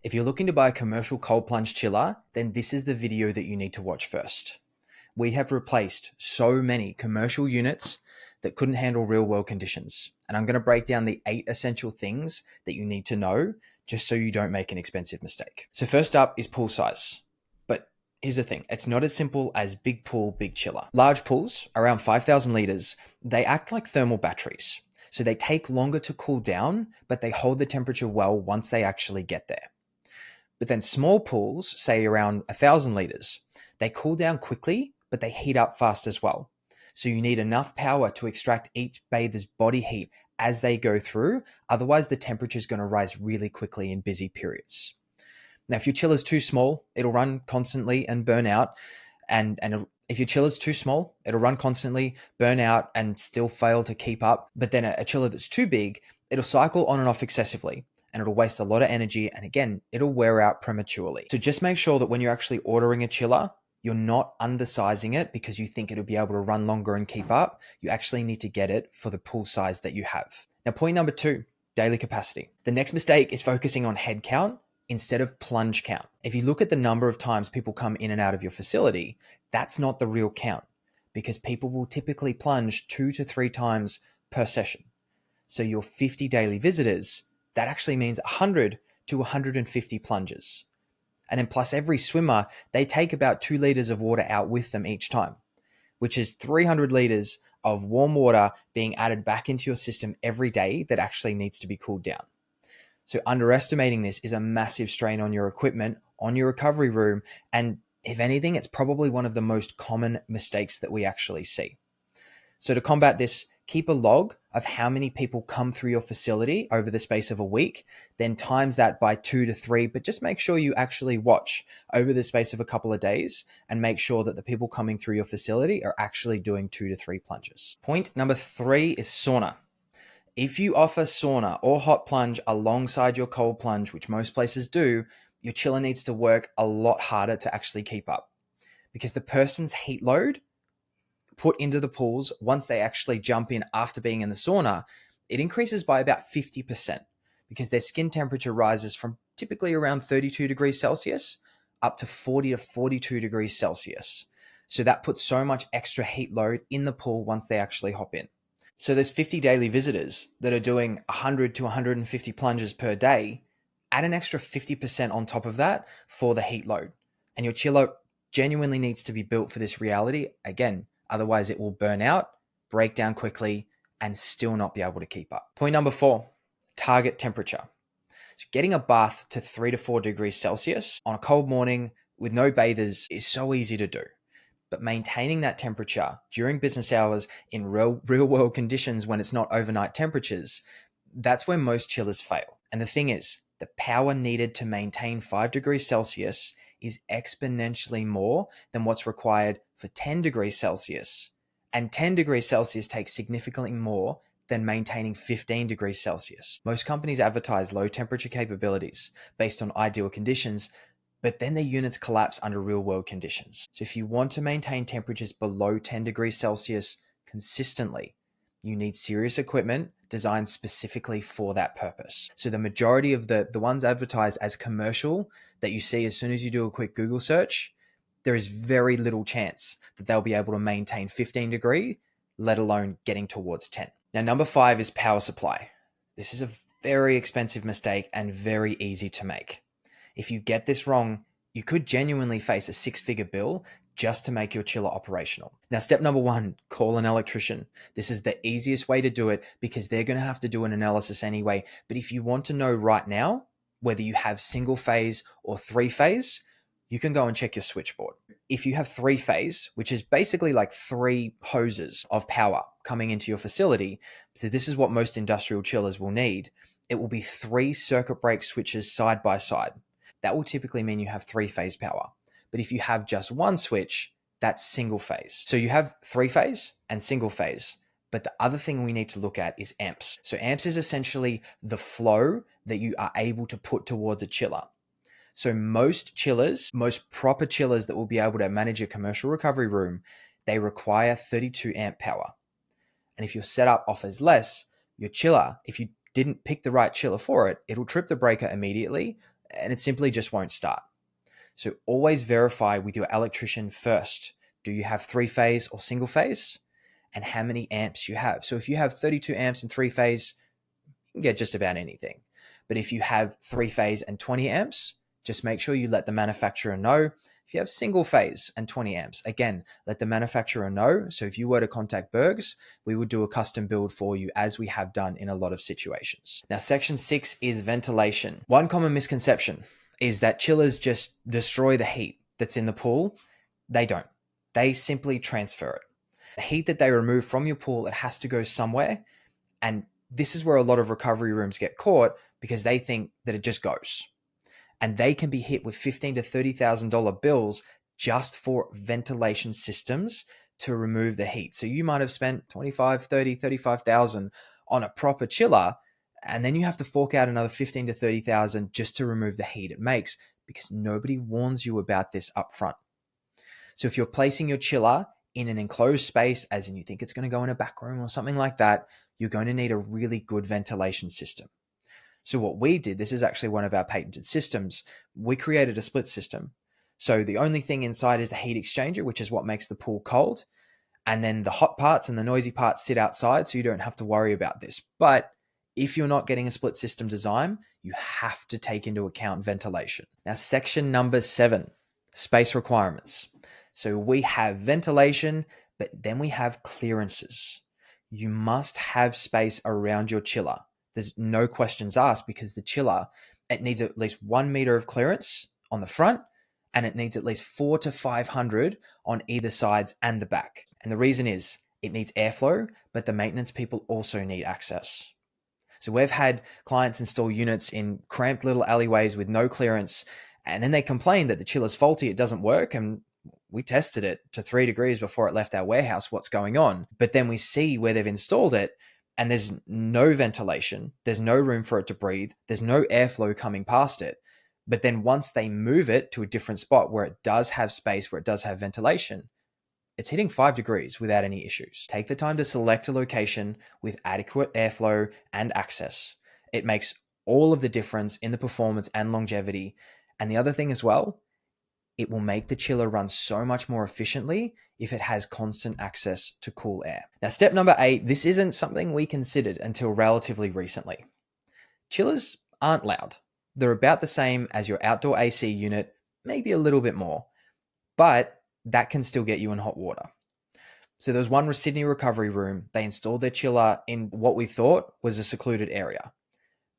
If you're looking to buy a commercial cold plunge chiller, then this is the video that you need to watch first. We have replaced so many commercial units that couldn't handle real world conditions. And I'm going to break down the 8 essential things that you need to know just so you don't make an expensive mistake. So first up is pool size. But here's the thing, it's not as simple as big pool, big chiller. Large pools, around 5,000 liters, they act like thermal batteries. So they take longer to cool down, but they hold the temperature well once they actually get there. But then small pools, say around 1,000 liters, they cool down quickly, but they heat up fast as well. So you need enough power to extract each bather's body heat as they go through. Otherwise, the temperature is going to rise really quickly in busy periods. Now, if your chiller's too small, it'll run constantly and burn out. And if your chiller's too small, it'll run constantly, burn out, and still fail to keep up. But then a chiller that's too big, it'll cycle on and off excessively, and it'll waste a lot of energy. And again, it'll wear out prematurely. So just make sure that when you're actually ordering a chiller, you're not undersizing it because you think it'll be able to run longer and keep up. You actually need to get it for the pool size that you have. Now, point number 2, daily capacity. The next mistake is focusing on head count instead of plunge count. If you look at the number of times people come in and out of your facility, that's not the real count because people will typically plunge 2 to 3 times per session. So your 50 daily visitors, that actually means 100 to 150 plunges. And then plus every swimmer, they take about 2 liters of water out with them each time, which is 300 liters of warm water being added back into your system every day that actually needs to be cooled down. So underestimating this is a massive strain on your equipment, on your recovery room. And if anything, it's probably one of the most common mistakes that we actually see. So to combat this, keep a log of how many people come through your facility over the space of a week, then times that by 2 to 3, but just make sure you actually watch over the space of a couple of days and make sure that the people coming through your facility are actually doing 2 to 3 plunges. Point number 3 is sauna. If you offer sauna or hot plunge alongside your cold plunge, which most places do, your chiller needs to work a lot harder to actually keep up because the person's heat load put into the pools once they actually jump in after being in the sauna, it increases by about 50% because their skin temperature rises from typically around 32 degrees Celsius up to 40 to 42 degrees Celsius. So that puts so much extra heat load in the pool once they actually hop in. So there's 50 daily visitors that are doing 100 to 150 plunges per day, add an extra 50% on top of that for the heat load. And your chiller genuinely needs to be built for this reality. Again, otherwise it will burn out, break down quickly, and still not be able to keep up. Point number 4, target temperature. So getting a bath to 3 to 4 degrees Celsius on a cold morning with no bathers is so easy to do. But maintaining that temperature during business hours in real world conditions when it's not overnight temperatures, that's where most chillers fail. And the thing is, the power needed to maintain 5 degrees Celsius is exponentially more than what's required for 10 degrees Celsius. And 10 degrees Celsius takes significantly more than maintaining 15 degrees Celsius. Most companies advertise low temperature capabilities based on ideal conditions, but then their units collapse under real world conditions. So if you want to maintain temperatures below 10 degrees Celsius consistently, you need serious equipment designed specifically for that purpose. So the majority of the ones advertised as commercial that you see as soon as you do a quick Google search, there is very little chance that they'll be able to maintain 15 degree, let alone getting towards 10. Now, number 5 is power supply. This is a very expensive mistake and very easy to make. If you get this wrong, you could genuinely face a 6-figure bill just to make your chiller operational. Now, step number 1, call an electrician. This is the easiest way to do it because they're going to have to do an analysis anyway. But if you want to know right now whether you have single phase or 3-phase, you can go and check your switchboard. If you have 3-phase, which is basically like 3 hoses of power coming into your facility, so this is what most industrial chillers will need, it will be 3 circuit break switches side by side. That will typically mean you have 3-phase power. But if you have just one switch, that's single phase. So you have 3-phase and single phase. But the other thing we need to look at is amps. So amps is essentially the flow that you are able to put towards a chiller. So most chillers, most proper chillers that will be able to manage a commercial recovery room, they require 32 amp power. And if your setup offers less, your chiller, if you didn't pick the right chiller for it, it'll trip the breaker immediately and it simply just won't start. So always verify with your electrician first. Do you have 3-phase or single phase? And how many amps you have. So if you have 32 amps in 3-phase, you can get just about anything. But if you have 3-phase and 20 amps, just make sure you let the manufacturer know. If you have single phase and 20 amps, again, let the manufacturer know. So if you were to contact Bergs, we would do a custom build for you, as we have done in a lot of situations. Now, section 6 is ventilation. One common misconception is that chillers just destroy the heat that's in the pool. They don't. They simply transfer it. The heat that they remove from your pool, it has to go somewhere. And this is where a lot of recovery rooms get caught, because they think that it just goes. And they can be hit with $15,000 to $30,000 bills just for ventilation systems to remove the heat. So you might have spent 25, 30, 35,000 on a proper chiller, and then you have to fork out another 15 to 30,000 just to remove the heat it makes, because nobody warns you about this up front. So if you're placing your chiller in an enclosed space, as in you think it's going to go in a back room or something like that, you're going to need a really good ventilation system. So what we did, this is actually one of our patented systems, we created a split system. So the only thing inside is the heat exchanger, which is what makes the pool cold. And then the hot parts and the noisy parts sit outside, so you don't have to worry about this. But if you're not getting a split system design, you have to take into account ventilation. Now, section number 7, space requirements. So we have ventilation, but then we have clearances. You must have space around your chiller. There's no questions asked, because the chiller, it needs at least 1 meter of clearance on the front, and it needs at least 400 to 500 on either sides and the back. And the reason is it needs airflow, but the maintenance people also need access. So we've had clients install units in cramped little alleyways with no clearance, and then they complain that the chiller's faulty, it doesn't work, and we tested it to 3 degrees before it left our warehouse, what's going on. But then we see where they've installed it, and there's no ventilation, there's no room for it to breathe, there's no airflow coming past it. But then once they move it to a different spot where it does have space, where it does have ventilation, it's hitting 5 degrees without any issues. Take the time to select a location with adequate airflow and access. It makes all of the difference in the performance and longevity. And the other thing as well, it will make the chiller run so much more efficiently if it has constant access to cool air. Now, step number 8, this isn't something we considered until relatively recently. Chillers aren't loud. They're about the same as your outdoor AC unit, maybe a little bit more, but that can still get you in hot water. So there was one Sydney recovery room, they installed their chiller in what we thought was a secluded area.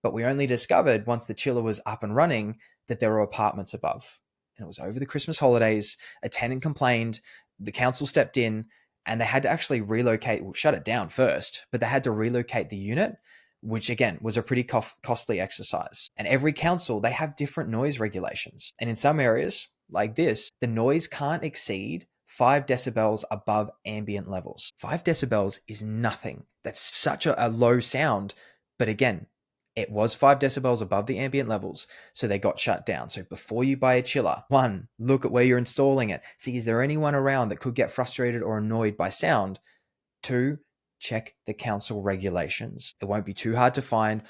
But we only discovered once the chiller was up and running that there were apartments above. And it was over the Christmas holidays, a tenant complained, the council stepped in, and they had to actually relocate, shut it down first, but they had to relocate the unit, which again was a pretty costly exercise. And every council, they have different noise regulations. And in some areas like this, the noise can't exceed 5 decibels above ambient levels. 5 decibels is nothing. That's such a low sound. But again, it was 5 decibels above the ambient levels, so they got shut down. So before you buy a chiller, 1, look at where you're installing it. See, is there anyone around that could get frustrated or annoyed by sound? 2, check the council regulations. It won't be too hard to find.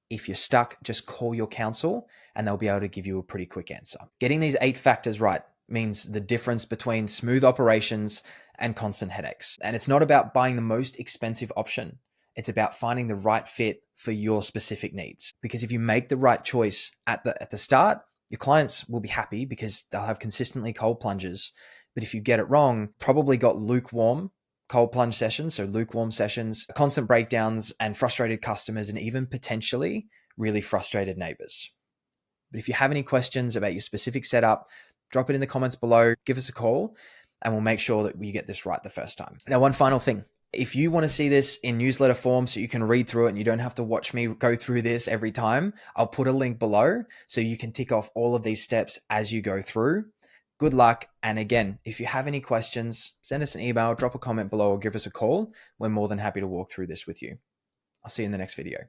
If you're stuck, just call your council and they'll be able to give you a pretty quick answer. Getting these 8 factors right means the difference between smooth operations and constant headaches. And it's not about buying the most expensive option. It's about finding the right fit for your specific needs. Because if you make the right choice at the start, your clients will be happy because they'll have consistently cold plunges. But if you get it wrong, probably got lukewarm cold plunge sessions, so lukewarm sessions, constant breakdowns, and frustrated customers, and even potentially really frustrated neighbors. But if you have any questions about your specific setup, drop it in the comments below, give us a call, and we'll make sure that you get this right the first time. Now, one final thing. If you want to see this in newsletter form so you can read through it and you don't have to watch me go through this every time, I'll put a link below so you can tick off all of these steps as you go through. Good luck. And again, if you have any questions, send us an email, drop a comment below, or give us a call. We're more than happy to walk through this with you. I'll see you in the next video.